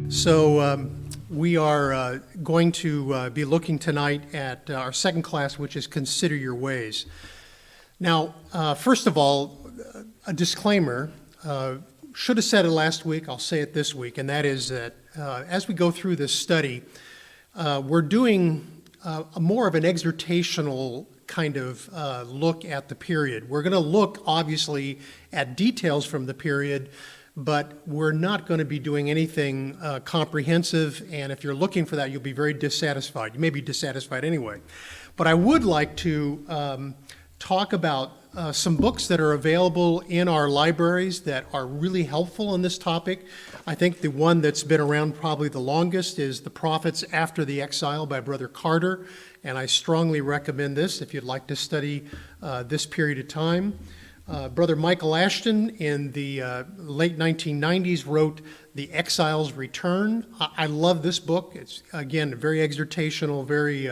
We are going to be looking tonight at our second class, which is Consider Your Ways. Now, first of all, a disclaimer. Should have said it last week, I'll say it this week, and that is that as we go through this study, we're doing more of an exhortational kind of look at the period. We're going to look, obviously, at details from the period, but we're not going to be doing anything comprehensive, and if you're looking for that, you'll be very dissatisfied. You may be dissatisfied anyway. But I would like to talk about some books that are available in our libraries that are really helpful on this topic. I think the one that's been around probably the longest is The Prophets After the Exile by Brother Carter, and I strongly recommend this if you'd like to study this period of time. Brother Michael Ashton in the late 1990s wrote The Exile's Return. I love this book. It's, again, very exhortational, very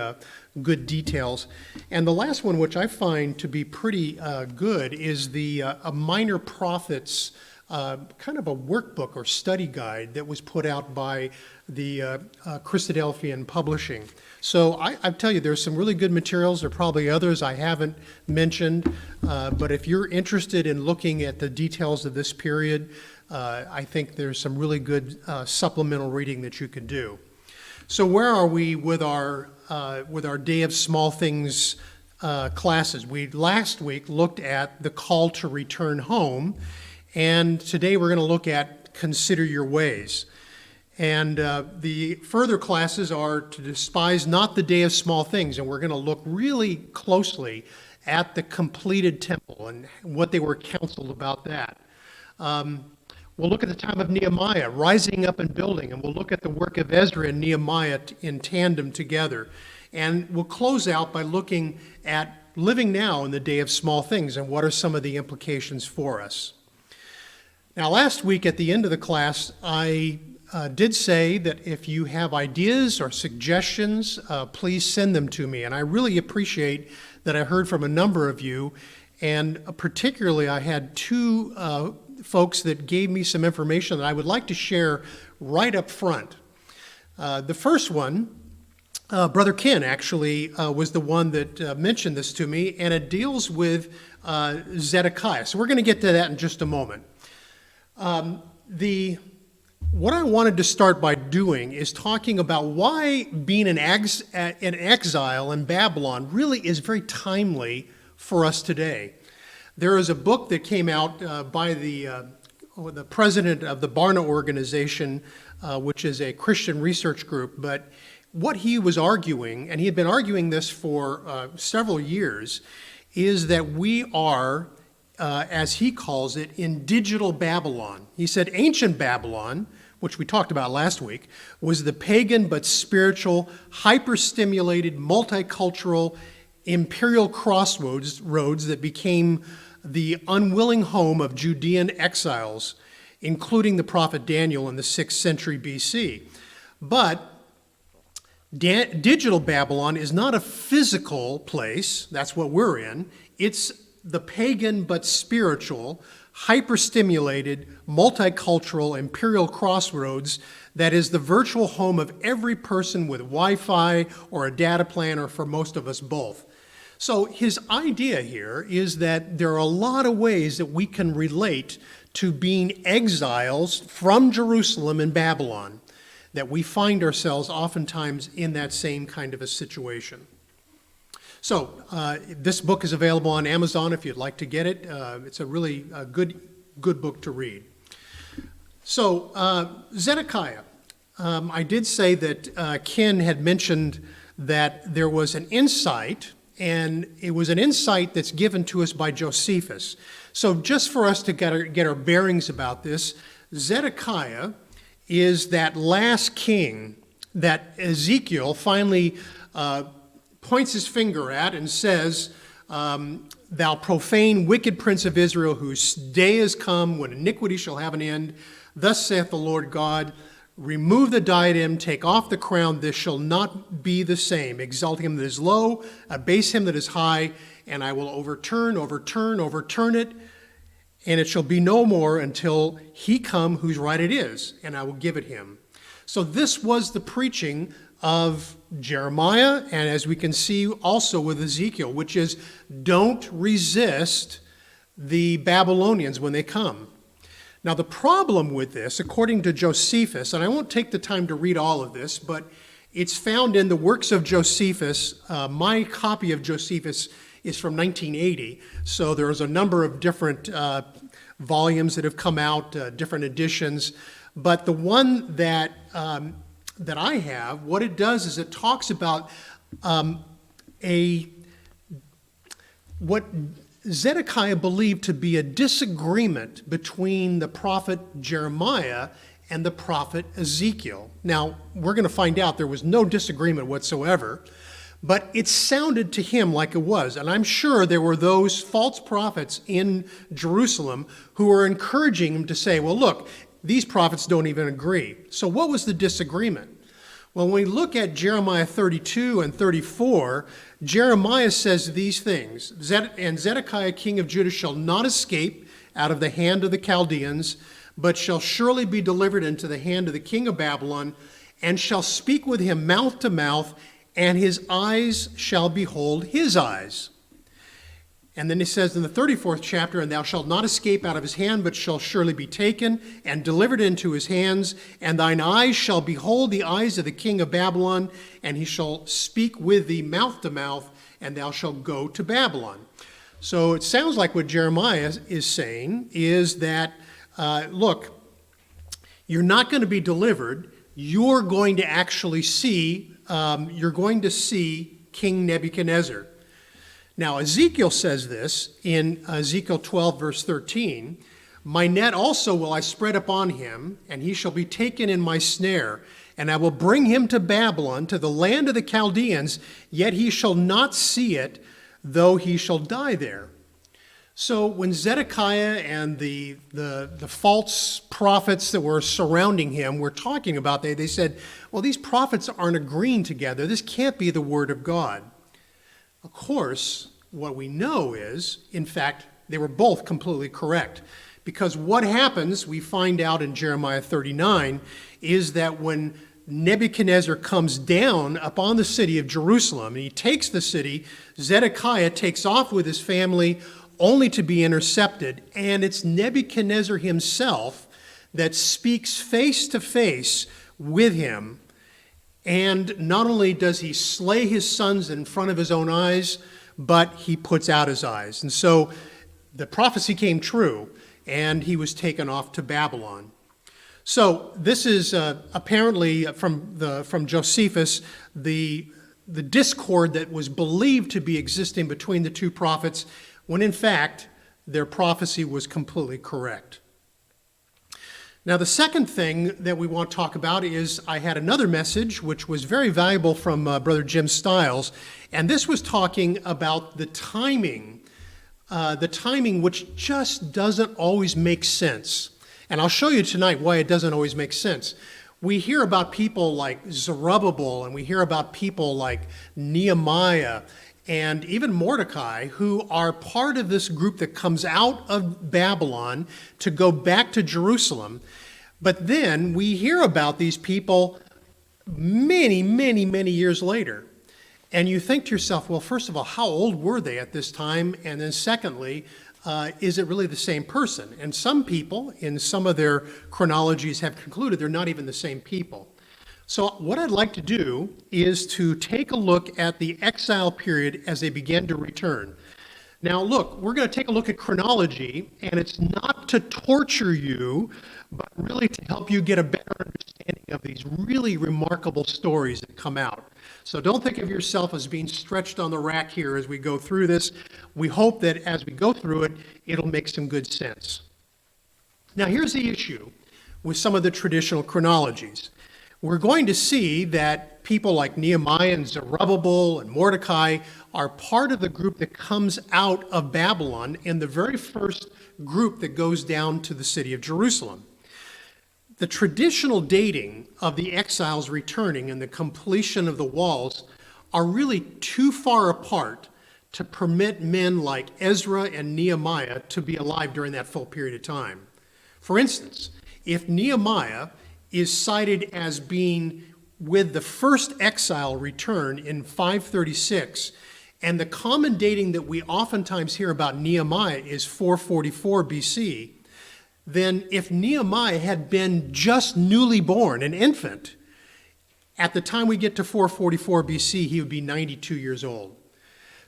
good details. And the last one, which I find to be pretty good, is the A Minor Prophets kind of a workbook or study guide that was put out by the Christadelphian publishing. So I tell you, there's some really good materials. There are probably others I haven't mentioned, but if you're interested in looking at the details of this period, I think there's some really good supplemental reading that you can do. So where are we with our Day of Small Things classes? We last week looked at the call to return home, and today we're going to look at Consider Your Ways. And the further classes are to despise not the day of small things, and we're going to look really closely at the completed temple and what they were counseled about that. We'll look at the time of Nehemiah, rising up and building, and we'll look at the work of Ezra and Nehemiah in tandem together. And we'll close out by looking at living now in the day of small things and what are some of the implications for us. Now, last week at the end of the class, I did say that if you have ideas or suggestions, please send them to me. And I really appreciate that I heard from a number of you. And particularly, I had two folks that gave me some information that I would like to share right up front. The first one, Brother Ken actually was the one that mentioned this to me, and it deals with Zedekiah. So we're going to get to that in just a moment. What I wanted to start by doing is talking about why being an exile in Babylon really is very timely for us today. There is a book that came out by the president of the Barna organization, which is a Christian research group, but what he was arguing, and he had been arguing this for several years, is that we are, as he calls it, in digital Babylon. He said ancient Babylon, which we talked about last week, was the pagan but spiritual, hyper-stimulated, multicultural, imperial crossroads that became the unwilling home of Judean exiles, including the prophet Daniel in the 6th century BC. But digital Babylon is not a physical place, that's what we're in. It's the pagan but spiritual, hyper-stimulated, multicultural, imperial crossroads that is the virtual home of every person with Wi-Fi or a data plan, or for most of us both. So his idea here is that there are a lot of ways that we can relate to being exiles from Jerusalem and Babylon, that we find ourselves oftentimes in that same kind of a situation. So this book is available on Amazon if you'd like to get it. It's a really good book to read. So Zedekiah, I did say that Ken had mentioned that there was an insight, and it was an insight that's given to us by Josephus. So just for us to get our bearings about this, Zedekiah is that last king that Ezekiel finally points his finger at and says, "Thou profane, wicked prince of Israel, whose day is come when iniquity shall have an end. Thus saith the Lord God, remove the diadem, take off the crown, this shall not be the same. Exalt him that is low, abase him that is high, and I will overturn it, and it shall be no more until he come whose right it is, and I will give it him." So this was the preaching of Jeremiah, and as we can see also with Ezekiel, which is don't resist the Babylonians when they come. Now the problem with this, according to Josephus, and I won't take the time to read all of this, but it's found in the works of Josephus. My copy of Josephus is from 1980, so there's a number of different volumes that have come out, different editions. But the one that I have, what it does is it talks about what Zedekiah believed to be a disagreement between the prophet Jeremiah and the prophet Ezekiel. Now, we're going to find out there was no disagreement whatsoever, but it sounded to him like it was. And I'm sure there were those false prophets in Jerusalem who were encouraging him to say, well, look, these prophets don't even agree. So what was the disagreement? Well, when we look at Jeremiah 32 and 34, Jeremiah says these things, and Zedekiah king of Judah shall not escape out of the hand of the Chaldeans, but shall surely be delivered into the hand of the king of Babylon, and shall speak with him mouth to mouth, and his eyes shall behold his eyes. And then he says in the 34th chapter, and thou shalt not escape out of his hand, but shall surely be taken and delivered into his hands, and thine eyes shall behold the eyes of the king of Babylon, and he shall speak with thee mouth to mouth, and thou shalt go to Babylon. So it sounds like what Jeremiah is saying is that, look, you're not going to be delivered. You're going to actually see, King Nebuchadnezzar. Now, Ezekiel says this in Ezekiel 12, verse 13, my net also will I spread upon him, and he shall be taken in my snare, and I will bring him to Babylon, to the land of the Chaldeans, yet he shall not see it, though he shall die there. So when Zedekiah and the false prophets that were surrounding him were talking about, they said, well, these prophets aren't agreeing together. This can't be the word of God. Of course, what we know is, in fact, they were both completely correct. Because what happens, we find out in Jeremiah 39, is that when Nebuchadnezzar comes down upon the city of Jerusalem, and he takes the city, Zedekiah takes off with his family only to be intercepted, and it's Nebuchadnezzar himself that speaks face to face with him. And not only does he slay his sons in front of his own eyes, but he puts out his eyes. And so the prophecy came true, and he was taken off to Babylon. So this is apparently from Josephus, the discord that was believed to be existing between the two prophets, when in fact their prophecy was completely correct. Now, the second thing that we want to talk about is I had another message which was very valuable from Brother Jim Stiles, and this was talking about the timing which just doesn't always make sense. And I'll show you tonight why it doesn't always make sense. We hear about people like Zerubbabel, and we hear about people like Nehemiah, and even Mordecai, who are part of this group that comes out of Babylon to go back to Jerusalem. But then we hear about these people many, many, many years later. And you think to yourself, well, first of all, how old were they at this time? And then secondly, is it really the same person? And some people, in some of their chronologies, have concluded they're not even the same people. So what I'd like to do is to take a look at the exile period as they began to return. Now look, we're going to take a look at chronology, and it's not to torture you, but really to help you get a better understanding of these really remarkable stories that come out. So don't think of yourself as being stretched on the rack here as we go through this. We hope that as we go through it, it'll make some good sense. Now here's the issue with some of the traditional chronologies. We're going to see that people like Nehemiah and Zerubbabel and Mordecai are part of the group that comes out of Babylon and the very first group that goes down to the city of Jerusalem. The traditional dating of the exiles returning and the completion of the walls are really too far apart to permit men like Ezra and Nehemiah to be alive during that full period of time. For instance, if Nehemiah is cited as being with the first exile return in 536. And the common dating that we oftentimes hear about Nehemiah is 444 BC. Then if Nehemiah had been just newly born, an infant, at the time we get to 444 BC, he would be 92 years old.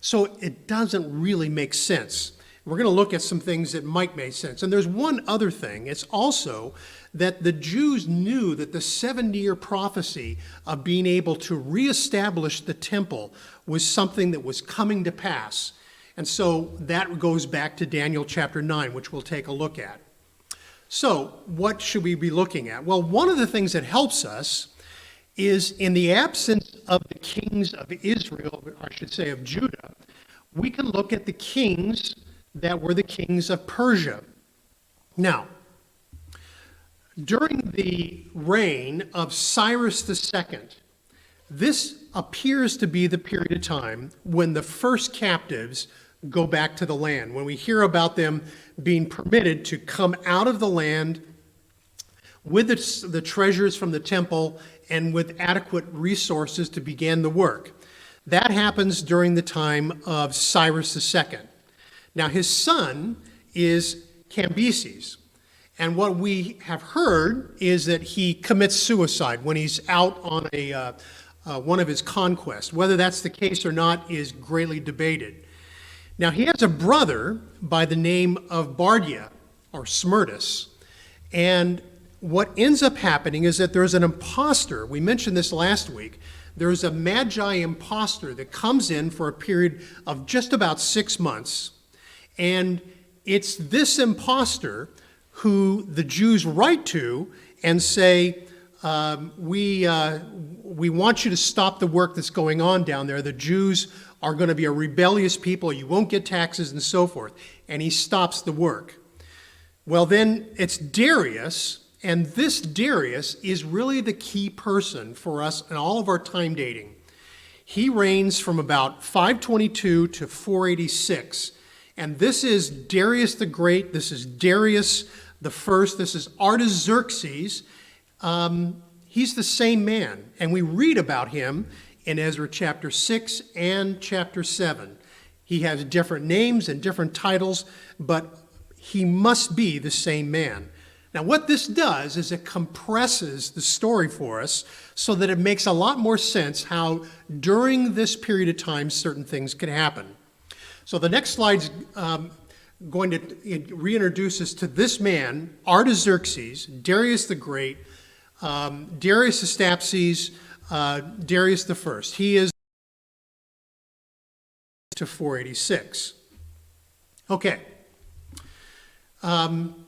So it doesn't really make sense. We're going to look at some things that might make sense. And there's one other thing. It's also that the Jews knew that the 70-year prophecy of being able to reestablish the temple was something that was coming to pass. And so that goes back to Daniel chapter 9, which we'll take a look at. So what should we be looking at? Well, one of the things that helps us is in the absence of the kings of Israel, or I should say of Judah, we can look at the kings that were the kings of Persia. Now, during the reign of Cyrus II, this appears to be the period of time when the first captives go back to the land, when we hear about them being permitted to come out of the land with the treasures from the temple and with adequate resources to begin the work. That happens during the time of Cyrus II. Now, his son is Cambyses. And what we have heard is that he commits suicide when he's out on one of his conquests. Whether that's the case or not is greatly debated. Now, he has a brother by the name of Bardia, or Smerdis. And what ends up happening is that there's an imposter. We mentioned this last week. There's a magi imposter that comes in for a period of just about 6 months. And it's this imposter who the Jews write to and say, we want you to stop the work that's going on down there. The Jews are going to be a rebellious people. You won't get taxes and so forth. And he stops the work. Well, then it's Darius, and this Darius is really the key person for us in all of our time dating. He reigns from about 522 to 486. And this is Darius the Great. This is Darius the First. This is Artaxerxes. He's the same man. And we read about him in Ezra chapter 6 and chapter 7. He has different names and different titles, but he must be the same man. Now, what this does is it compresses the story for us so that it makes a lot more sense how during this period of time certain things could happen. So the next slide's going to reintroduce us to this man, Artaxerxes, Darius the Great, Darius Astapses, Darius the First. He is to 486. Okay.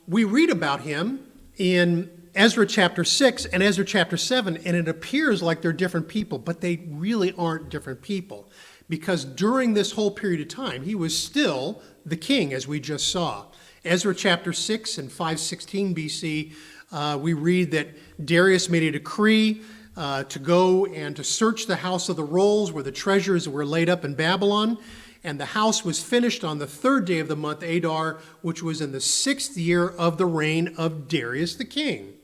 We read about him in Ezra chapter 6 and Ezra chapter 7, and it appears like they're different people, but they really aren't different people. Because during this whole period of time, he was still the king, as we just saw. Ezra chapter 6 and 516 BC, we read that Darius made a decree to go and to search the house of the rolls where the treasures were laid up in Babylon. And the house was finished on the 3rd day of the month Adar, which was in the 6th year of the reign of Darius the king.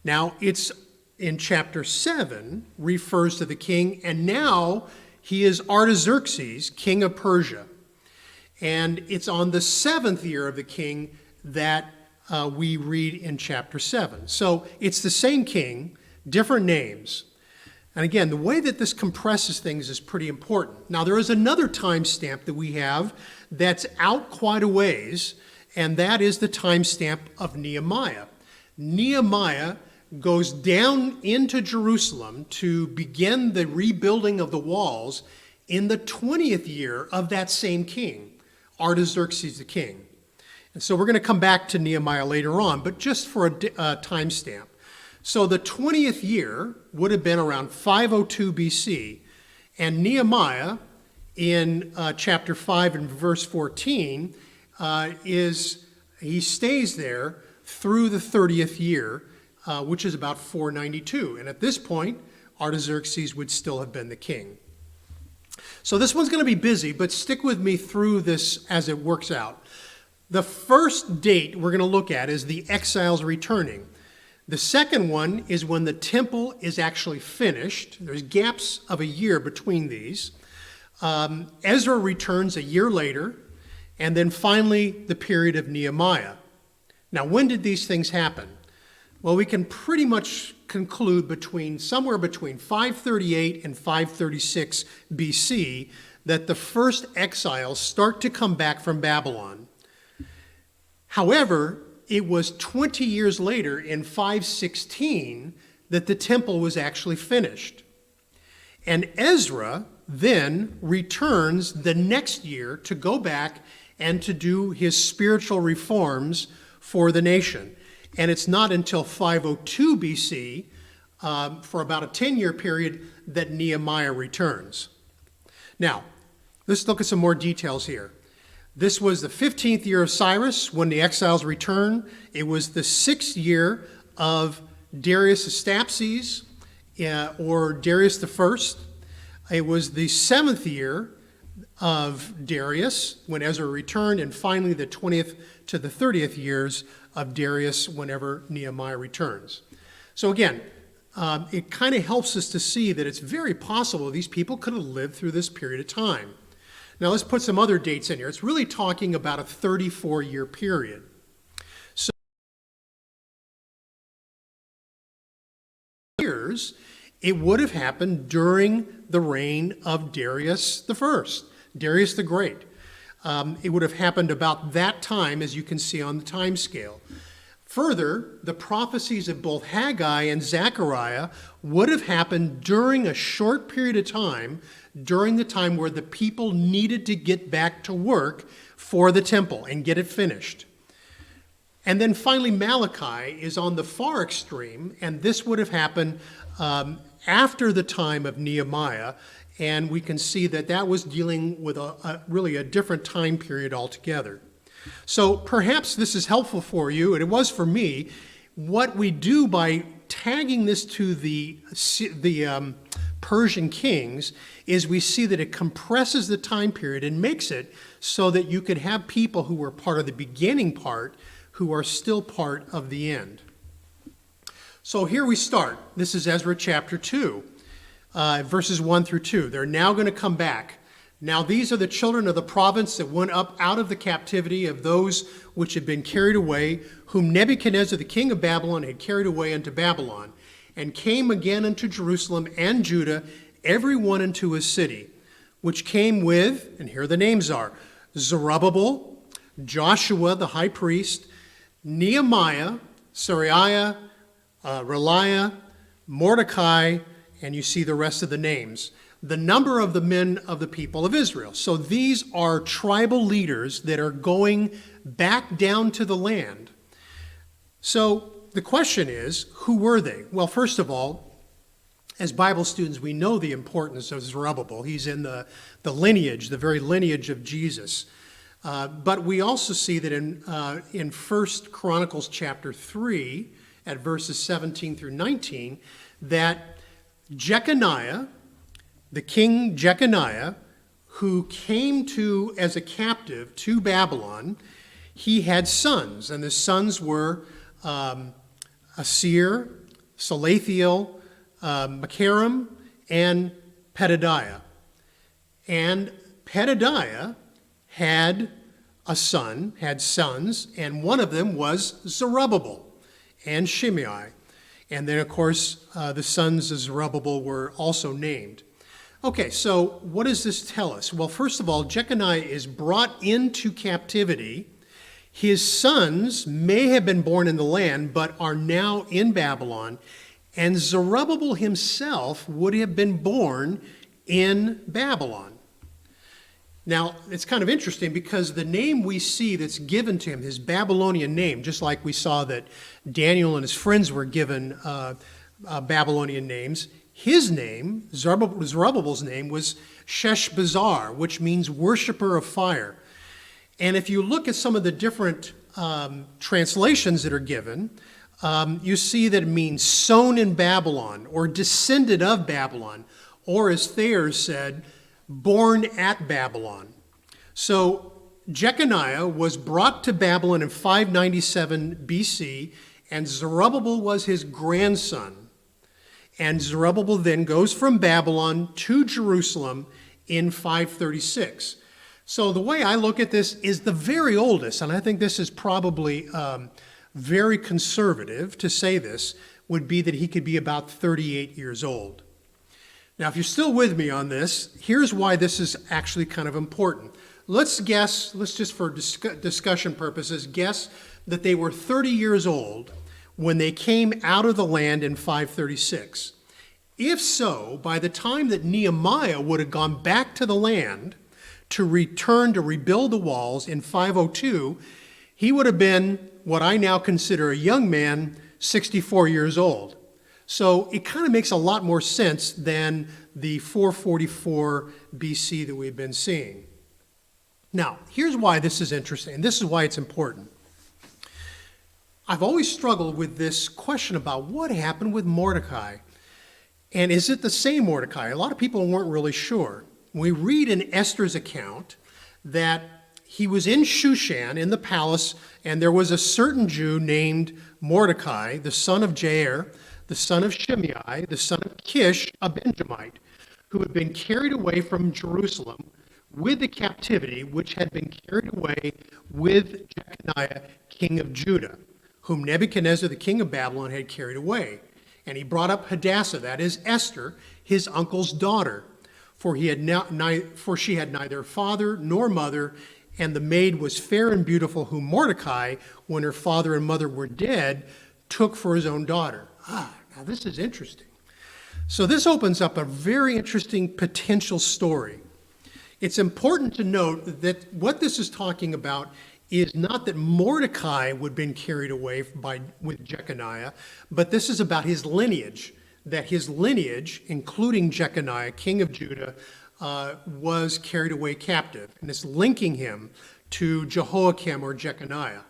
Now, it's in chapter 7, refers to the king, and now he is Artaxerxes, king of Persia. And it's on the 7th year of the king that we read in chapter 7. So it's the same king, different names. And again, the way that this compresses things is pretty important. Now, there is another timestamp that we have that's out quite a ways, and that is the timestamp of Nehemiah. Nehemiah goes down into Jerusalem to begin the rebuilding of the walls in the 20th year of that same king, Artaxerxes the king. And so we're going to come back to Nehemiah later on, but just for a timestamp. So the 20th year would have been around 502 BC, and Nehemiah in chapter 5 and verse 14 he stays there through the 30th year, which is about 492. And at this point, Artaxerxes would still have been the king. So this one's going to be busy, but stick with me through this as it works out. The first date we're going to look at is the exiles returning. The second one is when the temple is actually finished. There's gaps of a year between these. Ezra returns a year later, and then finally the period of Nehemiah. Now, when did these things happen? Well, we can pretty much conclude somewhere between 538 and 536 BC that the first exiles start to come back from Babylon. However, it was 20 years later in 516 that the temple was actually finished. And Ezra then returns the next year to go back and to do his spiritual reforms for the nation. And it's not until 502 BC, for about a 10-year period, that Nehemiah returns. Now, let's look at some more details here. This was the 15th year of Cyrus when the exiles returned. It was the 6th year of Darius Astapses, or Darius I. It was the 7th year of Darius when Ezra returned, and finally the 20th to the 30th years of Darius whenever Nehemiah returns. So again, it kind of helps us to see that it's very possible these people could have lived through this period of time. Now let's put some other dates in here. It's really talking about a 34-year period. So years, it would have happened during the reign of Darius I, Darius the Great. It would have happened about that time, as you can see on the time scale. Further, the prophecies of both Haggai and Zechariah would have happened during a short period of time, during the time where the people needed to get back to work for the temple and get it finished. And then finally, Malachi is on the far extreme, and this would have happened after the time of Nehemiah, and we can see that that was dealing with really a different time period altogether. So perhaps this is helpful for you, and it was for me. What we do by tagging this to the Persian kings is we see that it compresses the time period and makes it so that you could have people who were part of the beginning part who are still part of the end. So here we start. This is Ezra chapter 2, verses 1 through 2. They're now going to come back. Now these are the children of the province that went up out of the captivity of those which had been carried away, whom Nebuchadnezzar the king of Babylon had carried away unto Babylon, and came again unto Jerusalem and Judah, every one into his city, which came with, and here the names are, Zerubbabel, Joshua the high priest, Nehemiah, Seraiah, Reliah, Mordecai, and you see the rest of the names. The number of the men of the people of Israel. So these are tribal leaders that are going back down to the land. So the question is, who were they? Well, first of all, as Bible students, we know the importance of Zerubbabel. He's in the lineage, the very lineage of Jesus. But we also see that in 1 Chronicles chapter 3, at verses 17 through 19, that Jeconiah, the king Jeconiah, who came as a captive to Babylon, he had sons, and the sons were Asir, Salathiel, Macharam, and Pedadiah. And Pedadiah had sons, and one of them was Zerubbabel and Shimei. And then, of course, the sons of Zerubbabel were also named. Okay, so what does this tell us? Well, first of all, Jeconiah is brought into captivity. His sons may have been born in the land, but are now in Babylon. And Zerubbabel himself would have been born in Babylon. Now, it's kind of interesting because the name we see that's given to him, his Babylonian name, just like we saw that Daniel and his friends were given Babylonian names, his name, Zerubbabel's name, was Sheshbazzar, which means worshiper of fire. And if you look at some of the different translations that are given, you see that it means sown in Babylon or descended of Babylon, or as Thayer said, born at Babylon. So Jeconiah was brought to Babylon in 597 BC, and Zerubbabel was his grandson. And Zerubbabel then goes from Babylon to Jerusalem in 536. So the way I look at this is the very oldest, and I think this is probably very conservative to say this, would be that he could be about 38 years old. Now, if you're still with me on this, here's why this is actually kind of important. Let's just for discussion purposes, guess that they were 30 years old when they came out of the land in 536. If so, by the time that Nehemiah would have gone back to the land to return to rebuild the walls in 502, he would have been what I now consider a young man, 64 years old. So it kind of makes a lot more sense than the 444 BC that we've been seeing. Now, here's why this is interesting, and this is why it's important. I've always struggled with this question about what happened with Mordecai. And is it the same Mordecai? A lot of people weren't really sure. We read in Esther's account that he was in Shushan, in the palace, and there was a certain Jew named Mordecai, the son of Jair, the son of Shimei, the son of Kish, a Benjamite, who had been carried away from Jerusalem with the captivity which had been carried away with Jeconiah, king of Judah, whom Nebuchadnezzar, the king of Babylon, had carried away. And he brought up Hadassah, that is Esther, his uncle's daughter, for she had neither father nor mother, and the maid was fair and beautiful, whom Mordecai, when her father and mother were dead, took for his own daughter. Now this is interesting. So this opens up a very interesting potential story. It's important to note that what this is talking about is not that Mordecai would have been carried away with Jeconiah, but this is about his lineage, that his lineage, including Jeconiah, king of Judah, was carried away captive. And it's linking him to Jehoiakim or Jeconiah.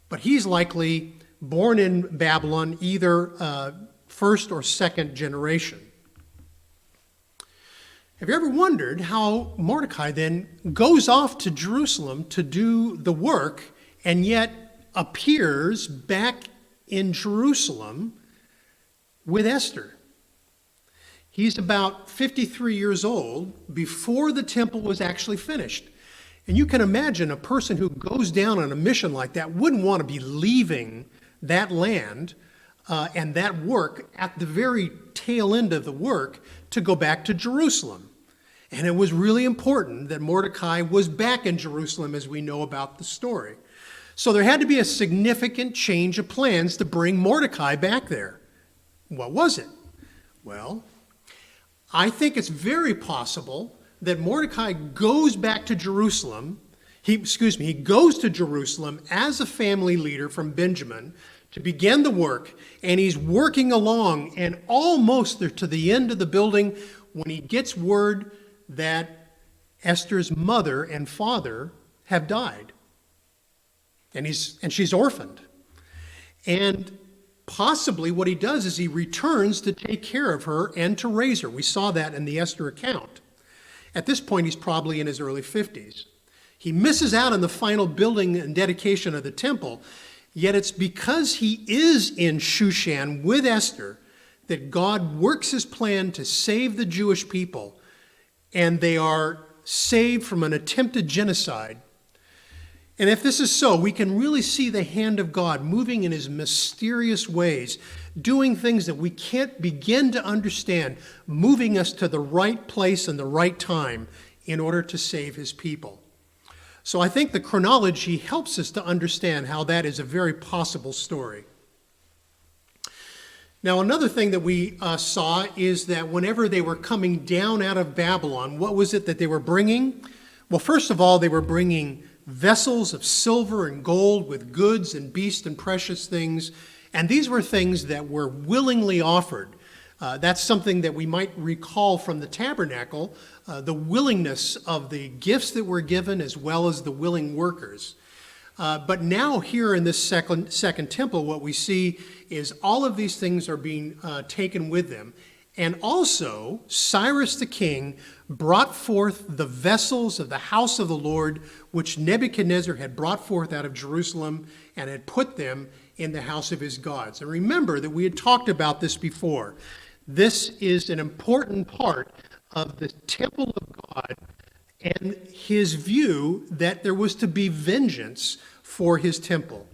But he's likely born in Babylon, either first or second generation. Have you ever wondered how Mordecai then goes off to Jerusalem to do the work and yet appears back in Jerusalem with Esther? He's about 53 years old before the temple was actually finished. And you can imagine a person who goes down on a mission like that wouldn't want to be leaving that land and that work at the very tail end of the work to go back to Jerusalem. And it was really important that Mordecai was back in Jerusalem, as we know about the story. So there had to be a significant change of plans to bring Mordecai back there. What was it? Well, I think it's very possible that Mordecai goes back to Jerusalem. He goes to Jerusalem as a family leader from Benjamin to begin the work, and he's working along, and almost to the end of the building when he gets word that Esther's mother and father have died. And she's orphaned. And possibly what he does is he returns to take care of her and to raise her. We saw that in the Esther account. At this point, he's probably in his early 50s. He misses out on the final building and dedication of the temple, yet it's because he is in Shushan with Esther that God works his plan to save the Jewish people, and they are saved from an attempted genocide. And if this is so, we can really see the hand of God moving in his mysterious ways, doing things that we can't begin to understand, moving us to the right place and the right time in order to save his people. So I think the chronology helps us to understand how that is a very possible story. Now, another thing that we saw is that whenever they were coming down out of Babylon, what was it that they were bringing? Well, first of all, they were bringing vessels of silver and gold with goods and beasts and precious things. And these were things that were willingly offered. That's something that we might recall from the tabernacle, the willingness of the gifts that were given as well as the willing workers. But now here in this second temple, what we see is all of these things are being taken with them. And also, Cyrus the king brought forth the vessels of the house of the Lord, which Nebuchadnezzar had brought forth out of Jerusalem and had put them in the house of his gods. And remember that we had talked about this before. This is an important part of the temple of God and his view that there was to be vengeance for his temple.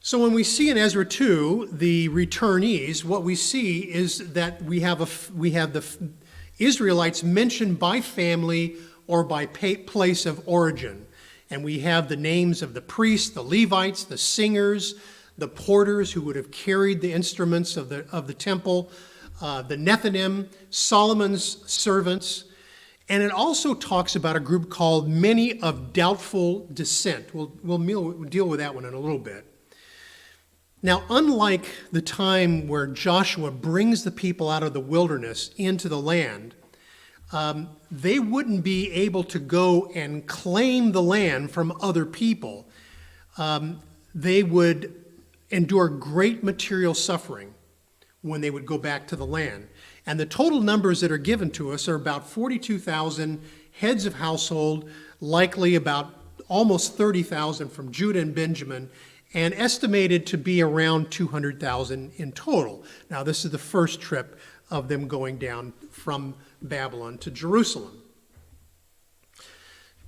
So when we see in Ezra 2 the returnees, what we see is that we have the Israelites mentioned by family or by place of origin. And we have the names of the priests, the Levites, the singers, the porters who would have carried the instruments of the temple, the Nethinim, Solomon's servants. And it also talks about a group called many of doubtful descent. We'll deal with that one in a little bit. Now, unlike the time where Joshua brings the people out of the wilderness into the land, they wouldn't be able to go and claim the land from other people. They would endure great material suffering when they would go back to the land. And the total numbers that are given to us are about 42,000 heads of household, likely about almost 30,000 from Judah and Benjamin, and estimated to be around 200,000 in total. Now, this is the first trip of them going down from Babylon to Jerusalem.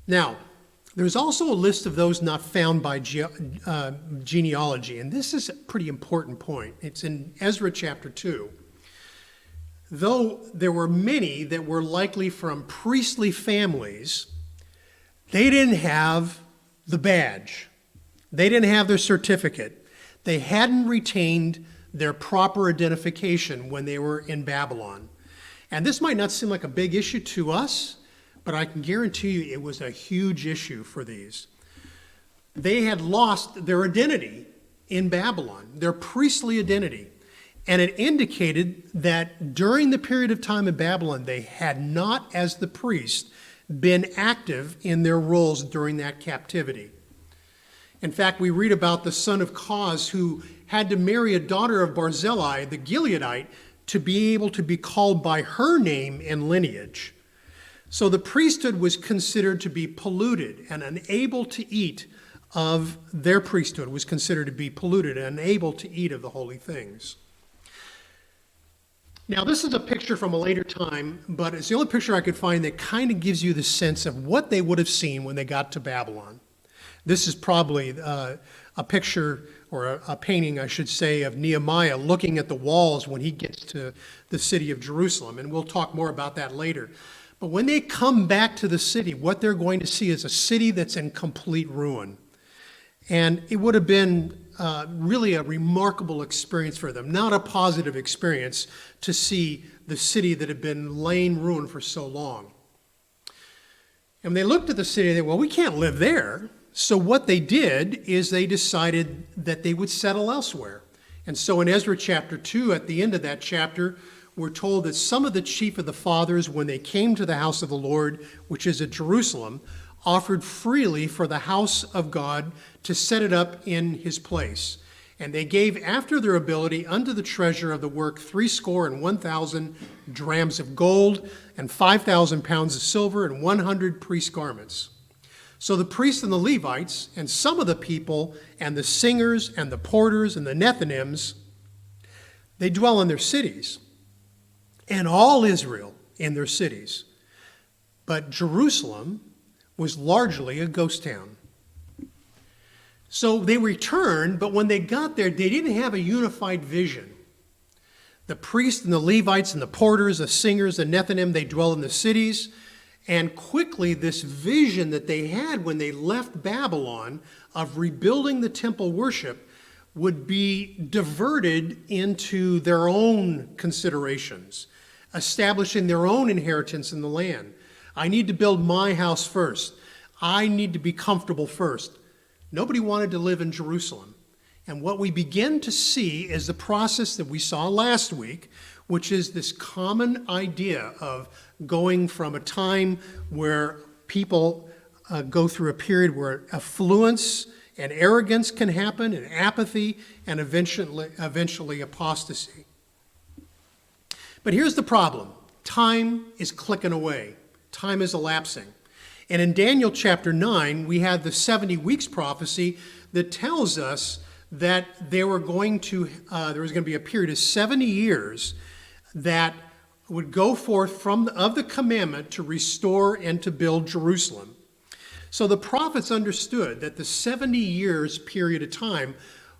Now, there's also a list of those not found by genealogy, and this is a pretty important point. It's in Ezra chapter 2. Though there were many that were likely from priestly families, they didn't have the badge. They didn't have their certificate. They hadn't retained their proper identification when they were in Babylon. And this might not seem like a big issue to us, but I can guarantee you it was a huge issue for these. They had lost their identity in Babylon, their priestly identity. And it indicated that during the period of time in Babylon, they had not, as the priest, been active in their roles during that captivity. In fact, we read about the son of Koz who had to marry a daughter of Barzillai, the Gileadite, to be able to be called by her name and lineage. So the priesthood was considered to be polluted and unable to eat of their priesthood was considered to be polluted and unable to eat of the holy things. Now, this is a picture from a later time, but it's the only picture I could find that kind of gives you the sense of what they would have seen when they got to Babylon. This is probably a picture or a painting, I should say, of Nehemiah looking at the walls when he gets to the city of Jerusalem, and we'll talk more about that later. But when they come back to the city, what they're going to see is a city that's in complete ruin. And it would have been really a remarkable experience for them, not a positive experience to see the city that had been laying ruin for so long. And when they looked at the city, they said, well, we can't live there. So what they did is they decided that they would settle elsewhere. And so in Ezra chapter 2, at the end of that chapter, we're told that some of the chief of the fathers, when they came to the house of the Lord, which is at Jerusalem, offered freely for the house of God to set it up in his place. And they gave after their ability unto the treasure of the work 61,000 drams of gold and 5,000 pounds of silver and 100 priest garments. So the priests and the Levites and some of the people and the singers and the porters and the Nethinims, they dwell in their cities, and all Israel in their cities. But Jerusalem was largely a ghost town. So they returned, but when they got there, they didn't have a unified vision. The priests and the Levites and the porters, the singers, the Nethinim, they dwell in the cities. And quickly, this vision that they had when they left Babylon of rebuilding the temple worship would be diverted into their own considerations, establishing their own inheritance in the land. I need to build my house first. I need to be comfortable first. Nobody wanted to live in Jerusalem. And what we begin to see is the process that we saw last week, which is this common idea of going from a time where people go through a period where affluence and arrogance can happen, and apathy, and eventually apostasy. But here's the problem. Time is clicking away. Time is elapsing. And in Daniel chapter 9, we have the 70 weeks prophecy that tells us that there was going to be a period of 70 years that would go forth of the commandment to restore and to build Jerusalem. So the prophets understood that the 70 years period of time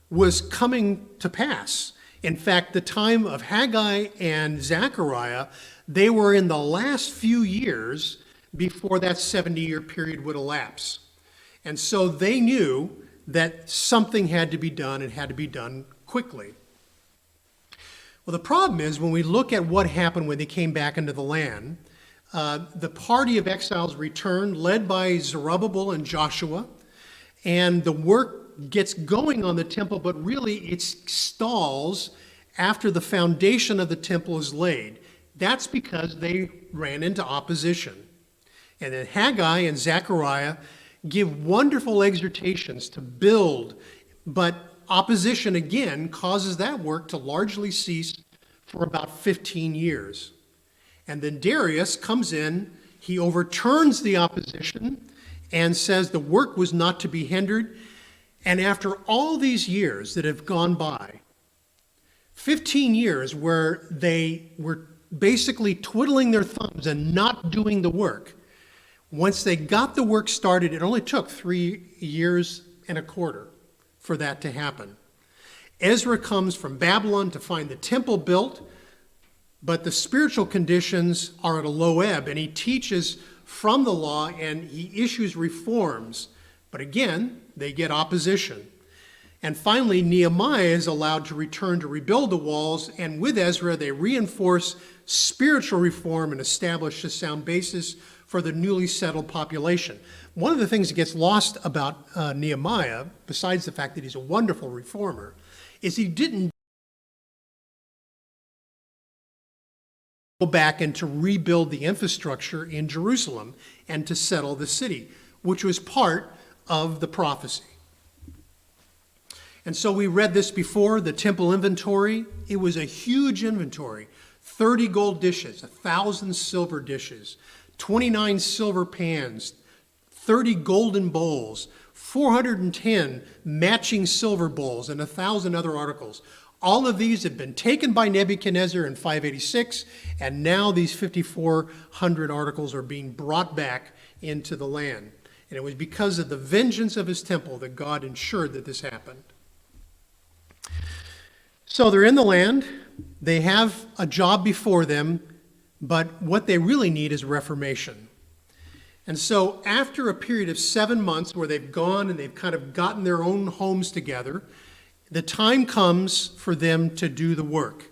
was coming to pass. In fact, the time of Haggai and Zechariah, they were in the last few years before that 70-year period would elapse. And so they knew that something had to be done and had to be done quickly. Well, the problem is when we look at what happened when they came back into the land, the party of exiles returned, led by Zerubbabel and Joshua, and the work gets going on the temple, but really it stalls after the foundation of the temple is laid. That's because they ran into opposition. And then Haggai and Zechariah give wonderful exhortations to build, but opposition again causes that work to largely cease for about 15 years. And then Darius comes in, he overturns the opposition and says the work was not to be hindered. And after all these years that have gone by, 15 years where they were basically twiddling their thumbs and not doing the work, once they got the work started, it only took 3 years and a quarter for that to happen. Ezra comes from Babylon to find the temple built, but the spiritual conditions are at a low ebb, and he teaches from the law and he issues reforms. But again, they get opposition. And finally, Nehemiah is allowed to return to rebuild the walls, and with Ezra, they reinforce spiritual reform and establish a sound basis for the newly settled population. One of the things that gets lost about Nehemiah, besides the fact that he's a wonderful reformer, is he didn't go back and to rebuild the infrastructure in Jerusalem and to settle the city, which was part of the prophecy. And so we read this before, the temple inventory. It was a huge inventory, 30 gold dishes, 1,000 silver dishes, 29 silver pans, 30 golden bowls, 410 matching silver bowls, and 1,000 other articles. All of these have been taken by Nebuchadnezzar in 586, and now these 5,400 articles are being brought back into the land. And it was because of the vengeance of his temple that God ensured that this happened. So they're in the land, they have a job before them, but what they really need is reformation. And so after a period of 7 months where they've gone and they've kind of gotten their own homes together, the time comes for them to do the work.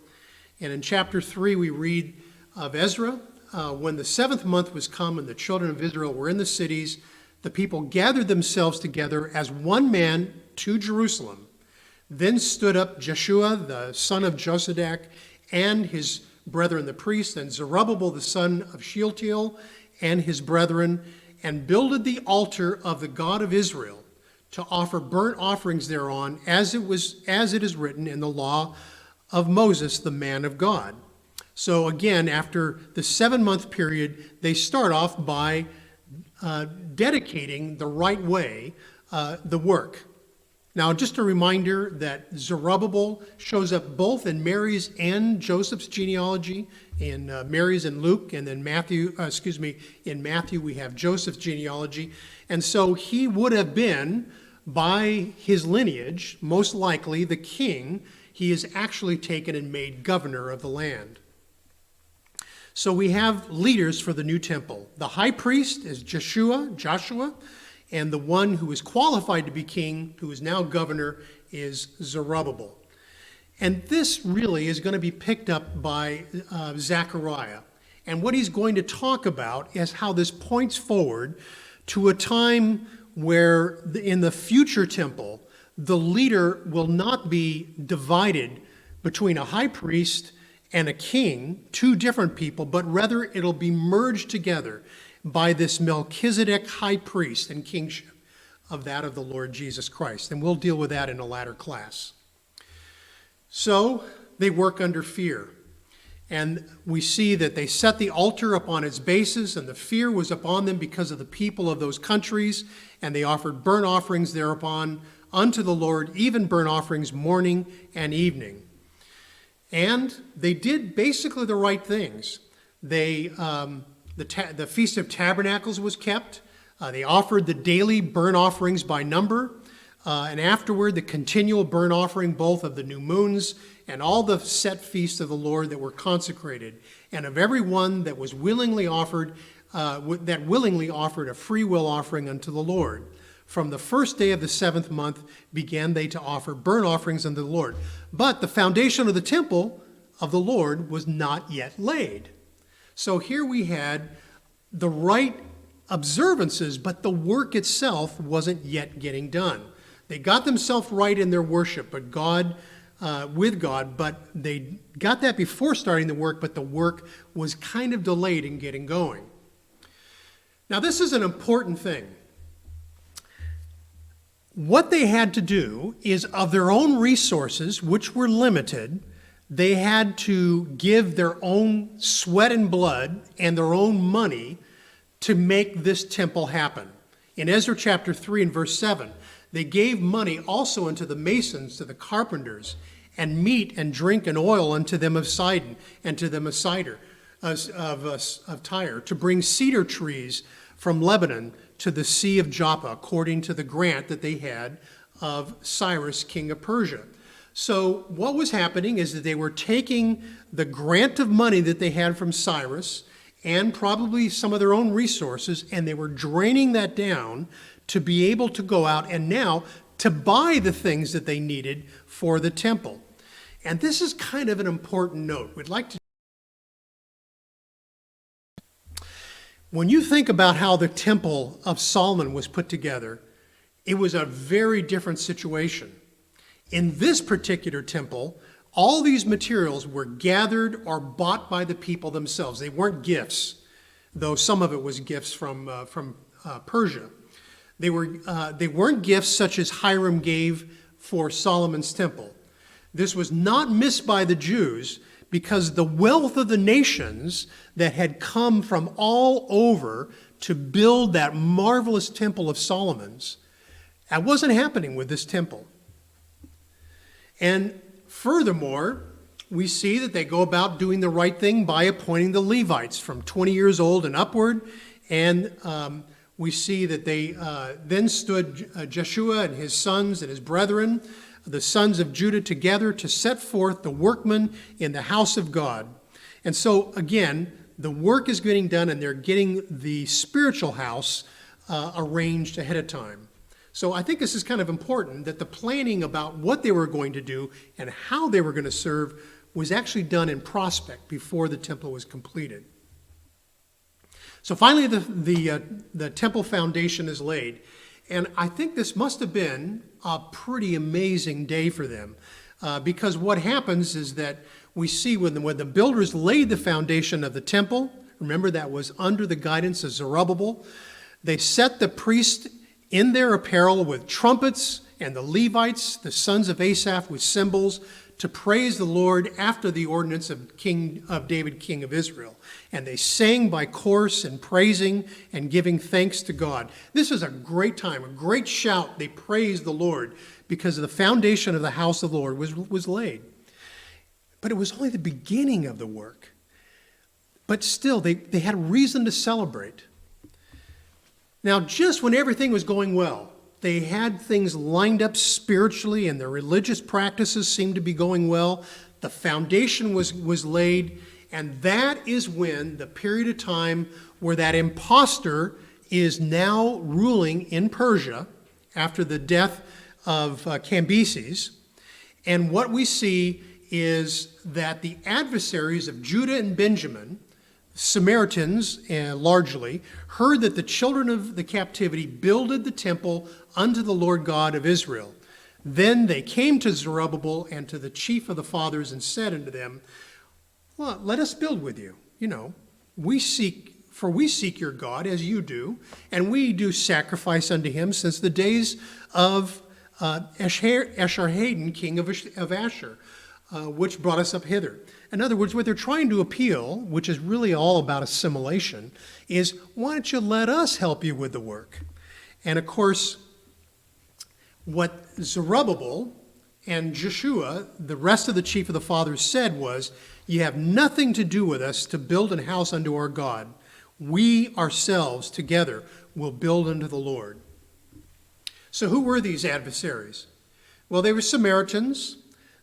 And in chapter 3, we read of Ezra, when the 7th month was come and the children of Israel were in the cities, the people gathered themselves together as one man to Jerusalem. Then stood up Jeshua, the son of Josadak, and his brethren the priests, and Zerubbabel, the son of Shealtiel, and his brethren, and builded the altar of the God of Israel to offer burnt offerings thereon, as it is written in the law of Moses, the man of God. So again, after the 7-month period, they start off by dedicating the right way the work. Now, just a reminder that Zerubbabel shows up both in Mary's and Joseph's genealogy. In Mary's and Luke, and then in Matthew we have Joseph's genealogy. And so he would have been, by his lineage, most likely the king. He is actually taken and made governor of the land. So we have leaders for the new temple. The high priest is Joshua, and the one who is qualified to be king, who is now governor, is Zerubbabel. And this really is going to be picked up by Zechariah. And what he's going to talk about is how this points forward to a time where in the future temple, the leader will not be divided between a high priest and a king, two different people, but rather it'll be merged together by this Melchizedek high priest and kingship of that of the Lord Jesus Christ. And we'll deal with that in a latter class. So they work under fear. And we see that they set the altar upon its basis, and the fear was upon them because of the people of those countries, and they offered burnt offerings thereupon unto the Lord, even burnt offerings morning and evening. And they did basically the right things. The Feast of Tabernacles was kept. They offered the daily burnt offerings by number, and afterward the continual burnt offering both of the new moons and all the set feasts of the Lord that were consecrated, and of every one that was willingly offered, a free will offering unto the Lord. From the first day of the 7th month began they to offer burnt offerings unto the Lord. But the foundation of the temple of the Lord was not yet laid. So here we had the right observances, but the work itself wasn't yet getting done. They got themselves right in their worship, but with God, but they got that before starting the work, but the work was kind of delayed in getting going. Now, this is an important thing. What they had to do is, of their own resources, which were limited, they had to give their own sweat and blood and their own money to make this temple happen. In Ezra chapter 3 and verse 7, they gave money also unto the masons, to the carpenters, and meat and drink and oil unto them of Sidon, and to them of Tyre, to bring cedar trees from Lebanon to the Sea of Joppa, according to the grant that they had of Cyrus, king of Persia. So what was happening is that they were taking the grant of money that they had from Cyrus and probably some of their own resources, and they were draining that down to be able to go out and now to buy the things that they needed for the temple. And this is kind of an important note. When you think about how the temple of Solomon was put together, it was a very different situation. In this particular temple, all these materials were gathered or bought by the people themselves. They weren't gifts, though some of it was gifts from Persia. They weren't gifts such as Hiram gave for Solomon's temple. This was not missed by the Jews because the wealth of the nations that had come from all over to build that marvelous temple of Solomon's, that wasn't happening with this temple. And furthermore, we see that they go about doing the right thing by appointing the Levites from 20 years old and upward. And we see that they then stood Jeshua and his sons and his brethren, the sons of Judah, together to set forth the workmen in the house of God. And so, again, the work is getting done, and they're getting the spiritual house arranged ahead of time. So I think this is kind of important, that the planning about what they were going to do and how they were going to serve was actually done in prospect before the temple was completed. So finally, the temple foundation is laid. And I think this must have been a pretty amazing day for them, because what happens is that we see when the builders laid the foundation of the temple, remember that was under the guidance of Zerubbabel, they set the priests in their apparel with trumpets, and the Levites, the sons of Asaph, with cymbals, to praise the Lord after the ordinance of David, king of Israel. And they sang by chorus and praising and giving thanks to God. This is a great time, a great shout. They praised the Lord because the foundation of the house of the Lord was laid. But it was only the beginning of the work. But still, they had reason to celebrate. Now, just when everything was going well, they had things lined up spiritually and their religious practices seemed to be going well. The foundation was laid, and that is when the period of time where that imposter is now ruling in Persia after the death of Cambyses. And what we see is that the adversaries of Judah and Benjamin, Samaritans largely, heard that the children of the captivity builded the temple unto the Lord God of Israel. Then they came to Zerubbabel and to the chief of the fathers and said unto them, well, let us build with you. We seek your God as you do, and we do sacrifice unto him since the days of Esarhaddon, king of Ashur. which brought us up hither. In other words, what they're trying to appeal, which is really all about assimilation, is why don't you let us help you with the work? And of course, what Zerubbabel and Joshua, the rest of the chief of the fathers, said was, you have nothing to do with us to build an house unto our God. We ourselves together will build unto the Lord. So who were these adversaries? Well, they were Samaritans.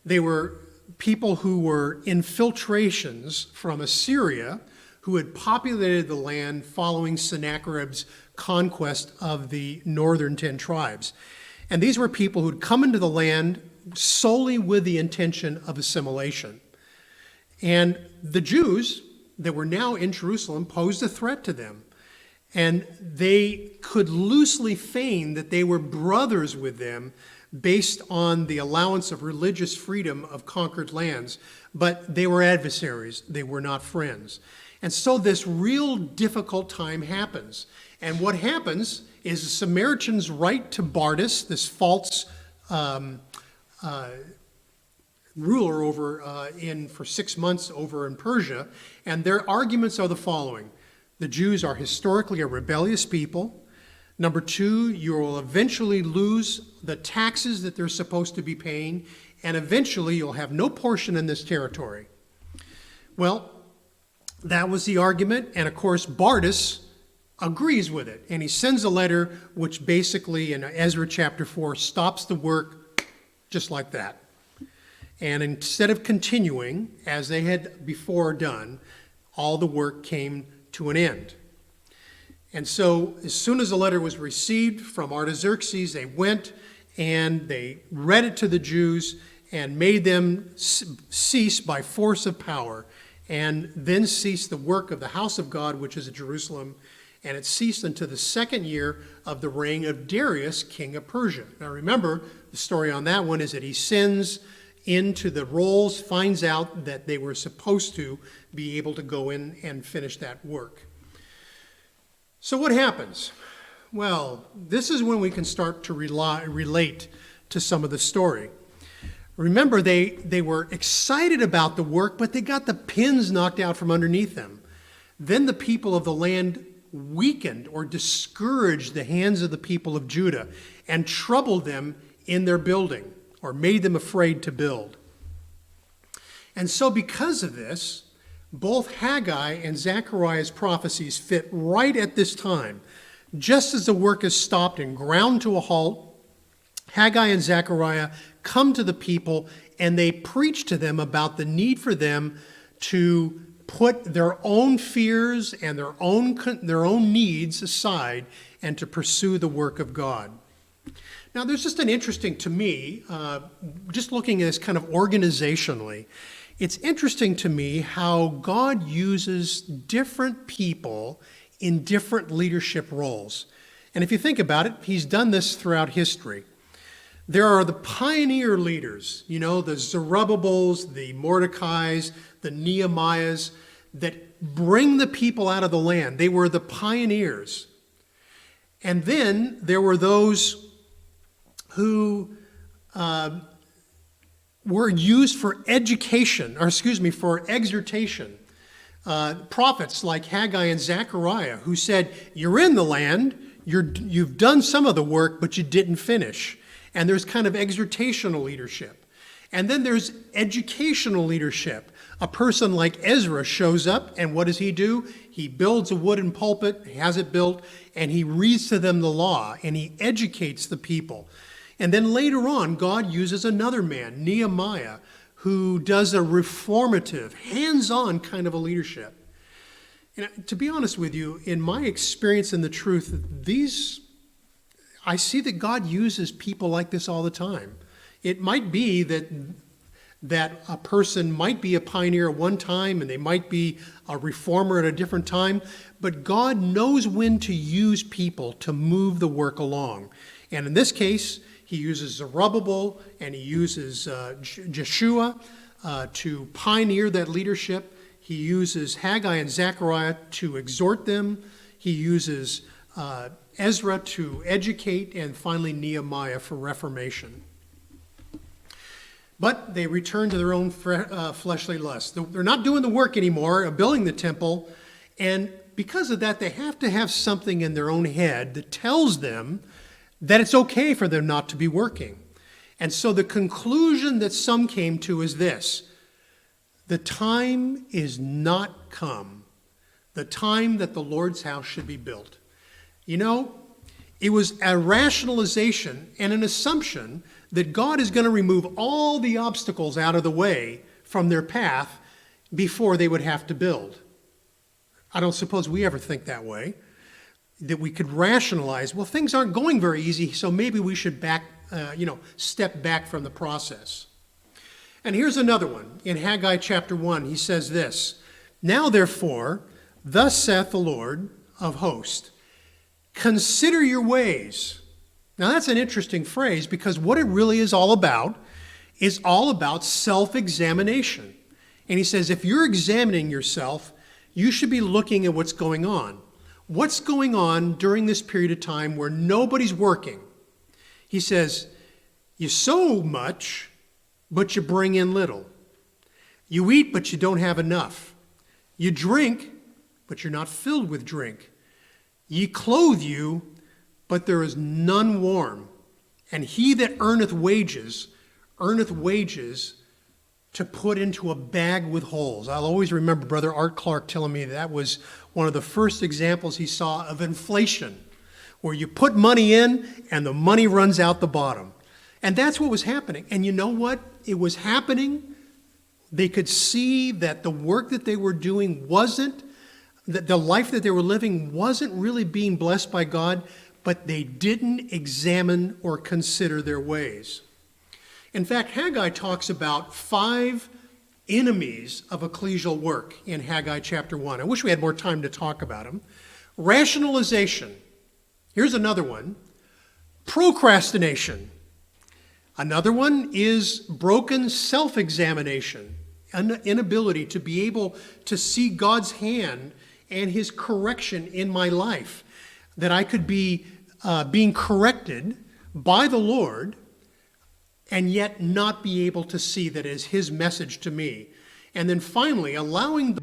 They were people who were infiltrations from Assyria, who had populated the land following Sennacherib's conquest of the northern 10 tribes. And these were people who'd come into the land solely with the intention of assimilation. And the Jews that were now in Jerusalem posed a threat to them. And they could loosely feign that they were brothers with them based on the allowance of religious freedom of conquered lands. But they were adversaries. They were not friends. And so this real difficult time happens. And what happens is the Samaritans write to Bardas, this false ruler over for 6 months over in Persia, and their arguments are the following. The Jews are historically a rebellious people. Number two, you will eventually lose the taxes that they're supposed to be paying, and eventually you'll have no portion in this territory. Well, that was the argument, and of course Bardas agrees with it, and he sends a letter which basically in Ezra chapter 4 stops the work just like that. And instead of continuing as they had before done, all the work came to an end. And so as soon as the letter was received from Artaxerxes, they went and they read it to the Jews and made them cease by force of power, and then ceased the work of the house of God, which is at Jerusalem, and it ceased until the second year of the reign of Darius, king of Persia. Now remember, the story on that one is that he sends into the rolls, finds out that they were supposed to be able to go in and finish that work. So what happens? Well, this is when we can start to relate to some of the story. Remember, they were excited about the work, but they got the pins knocked out from underneath them. Then the people of the land weakened or discouraged the hands of the people of Judah and troubled them in their building, or made them afraid to build. And so because of this, both Haggai and Zechariah's prophecies fit right at this time. Just as the work is stopped and ground to a halt, Haggai and Zechariah come to the people and they preach to them about the need for them to put their own fears and their own needs aside and to pursue the work of God. Now, there's just an interesting to me, just looking at this kind of organizationally, it's interesting to me how God uses different people in different leadership roles. And if you think about it, he's done this throughout history. There are the pioneer leaders, the Zerubbabels, the Mordecais, the Nehemiahs, that bring the people out of the land. They were the pioneers. And then there were those who were used for for exhortation. Prophets like Haggai and Zechariah, who said, you're in the land, you've done some of the work, but you didn't finish. And there's kind of exhortational leadership. And then there's educational leadership. A person like Ezra shows up, and what does he do? He builds a wooden pulpit, he has it built, and he reads to them the law, and he educates the people. And then later on, God uses another man, Nehemiah, who does a reformative, hands-on kind of a leadership. And to be honest with you, in my experience in the truth, I see that God uses people like this all the time. It might be that a person might be a pioneer at one time and they might be a reformer at a different time, but God knows when to use people to move the work along. And in this case, he uses Zerubbabel and he uses Joshua to pioneer that leadership. He uses Haggai and Zechariah to exhort them. He uses Ezra to educate, and finally Nehemiah for reformation. But they return to their own fleshly lusts. They're not doing the work anymore of building the temple, and because of that, they have to have something in their own head that tells them that it's okay for them not to be working. And so the conclusion that some came to is this: the time is not come, the time that the Lord's house should be built. You know, it was a rationalization and an assumption that God is going to remove all the obstacles out of the way from their path before they would have to build. I don't suppose we ever think that way, that we could rationalize, well, things aren't going very easy, so maybe we should step back from the process. And here's another one. In Haggai chapter 1, he says this: "Now therefore, thus saith the Lord of hosts, consider your ways." Now that's an interesting phrase, because what it really is all about self-examination. And he says, if you're examining yourself, you should be looking at what's going on. What's going on during this period of time where nobody's working? He says, you sow much, but you bring in little. You eat, but you don't have enough. You drink, but you're not filled with drink. Ye clothe you, but there is none warm. And he that earneth wages to put into a bag with holes. I'll always remember Brother Art Clark telling me that was one of the first examples he saw of inflation, where you put money in and the money runs out the bottom. And that's what was happening. And you know what? It was happening. They could see that the work that they were doing that the life that they were living wasn't really being blessed by God, but they didn't examine or consider their ways. In fact, Haggai talks about 5 enemies of ecclesial work in Haggai chapter 1. I wish we had more time to talk about them. Rationalization. Here's another one. Procrastination. Another one is broken self-examination, an inability to be able to see God's hand and his correction in my life, that I could be being corrected by the Lord and yet not be able to see that as his message to me. And then finally, allowing the